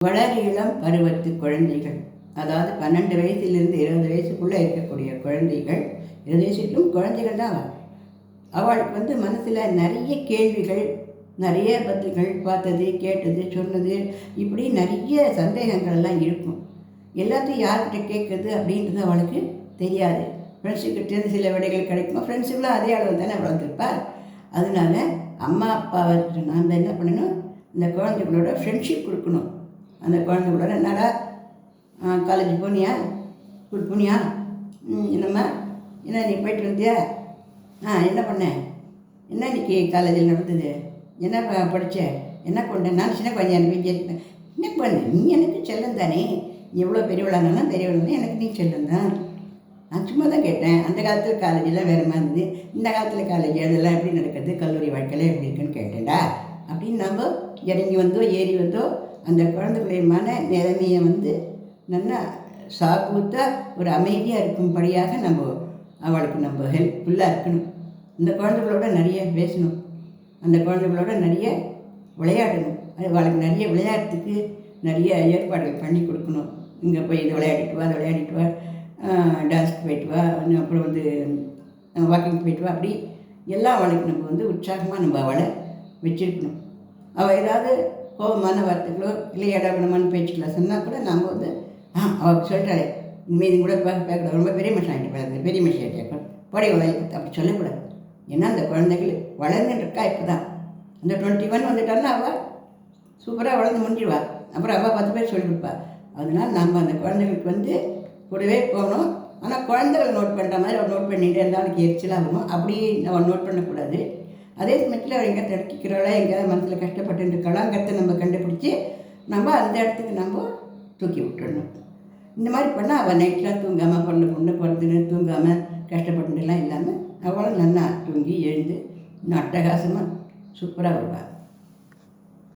வளர் இளம் பருவத்து குழந்தைகள், அதாவது 12 வயசுலேருந்து 20 வயசுக்குள்ளே இருக்கக்கூடிய குழந்தைகள், 20 வயசுக்கும் குழந்தைகள் தான் அவளுக்கு மனசில் நிறைய கேள்விகள், நிறைய பதில்கள், பார்த்தது கேட்டது சொன்னது, இப்படி நிறைய சந்தேகங்கள்லாம் இருக்கும். எல்லாத்தையும் யார்கிட்ட கேட்குறது அப்படின்றது அவளுக்கு தெரியாது. ஃப்ரெண்ட்ஸுக்கிட்டேருந்து சில விடைகள் கிடைக்கும். ஃப்ரெண்ட்ஸுக்கெலாம் அதே அளவு தானே வளர்ந்துருப்பா. அதனால அம்மா அப்பாவை நாம் என்ன பண்ணணும், இந்த குழந்தைகளோட ஃப்ரெண்ட்ஷிப் கொடுக்கணும். அந்த குழந்தைகளோட என்னடா காலேஜ் போனியா, ஸ்கூல் போனியா, என்னம்மா என்ன நீ போயிட்டு வந்தியா, என்ன பண்ணேன், என்ன இன்றைக்கி காலேஜில் நடந்தது, என்ன படித்த, என்ன கொண்டேன், நான் சின்ன குழந்தை அனுப்பி என்ன பண்ண, நீ எனக்கு செல்லம் தானே, நீ எவ்வளோ பெரியவளானாலும் பெரியவளானே எனக்கு நீ செல்லம் தான். நான் சும்மா தான் கேட்டேன். அந்த காலத்தில் காலேஜெலாம் வேறு மாதிரி இருந்தது, இந்த காலத்தில் காலேஜ் அதெல்லாம் எப்படி நடக்குது, கல்லூரி வாழ்க்கையில் எப்படி இருக்குன்னு கேட்டேன்டா அப்படின்னு நம்ம இறங்கி வந்தோ ஏறி வந்தோ அந்த குழந்தைகளுடைய மன நிலைமையை நல்லா சாக்கூத்தாக ஒரு அமைதியாக இருக்கும்படியாக அவளுக்கு ஹெல்ப்ஃபுல்லாக இருக்கணும். இந்த குழந்தைகளோட நிறைய பேசணும், அந்த குழந்தைகளோட நிறைய விளையாடணும். அவளுக்கு நிறைய விளையாட்டுக்கு நிறைய ஏற்பாடுகள் பண்ணி கொடுக்கணும். இங்கே போய் இது விளையாடிட்டு வா, அதை விளையாடிட்டு வா, டான்ஸ்க்கு போயிட்டு வா, அப்புறம் வாக்கிங் போயிட்டு வா, அப்படி எல்லாம் அவளுக்கு நம்ம உற்சாகமாக அவளை வச்சுருக்கணும். அவள் ஏதாவது கோபமான வார்த்தைகளோ இல்லை இடகுணமான பேச்சுக்களை சொன்னால் கூட நம்ம அவள் சொல்கிறாளே இனிமேல் இது கூட பார்க்கக்கூடாது, ரொம்ப பெரிய மனுஷன் ஆகிட்டு பாருங்க, பெரிய மனுஷன் ஆகிட்டே படி வளைய அப்படி சொல்லக்கூடாது. ஏன்னா அந்த குழந்தைகள் வளர்ந்துட்டு இருக்கா. இப்போ தான் அந்த 21 வந்துட்டான்னா அவள் சூப்பராக வளர்ந்து முடிஞ்சிடுவா. அப்புறம் அவள் 10 பேர் சொல்லிக் கொடுப்பா. அதனால் நம்ம அந்த குழந்தைகளுக்கு கூடவே போகணும். ஆனால் குழந்தைகள் நோட் பண்ணுற மாதிரி அவள் நோட் பண்ணிகிட்டே இருந்தால் அவனுக்கு எரிச்சலாக வரும். அப்படி அவள் நோட் பண்ணக்கூடாது. அதே சமயத்தில் அவள் எங்கே தடுக்கிக்கிறாளோ, எங்கேயாவது மனசில் கஷ்டப்பட்டு இருக்காளாங்கிறத நம்ம கண்டுபிடிச்சி நம்ம அந்த இடத்துக்கு நம்ம தூக்கி விட்டுடணும். இந்த மாதிரி பண்ணால் அவள் நைட்லாம் தூங்காமல் பொண்ணு பிறந்துன்னு தூங்காமல் கஷ்டப்பட்டுலாம் இல்லாமல் அவளும் நல்லா தூங்கி எழுந்து இன்னும் அட்டகாசமாக சூப்பராக வருவாள்.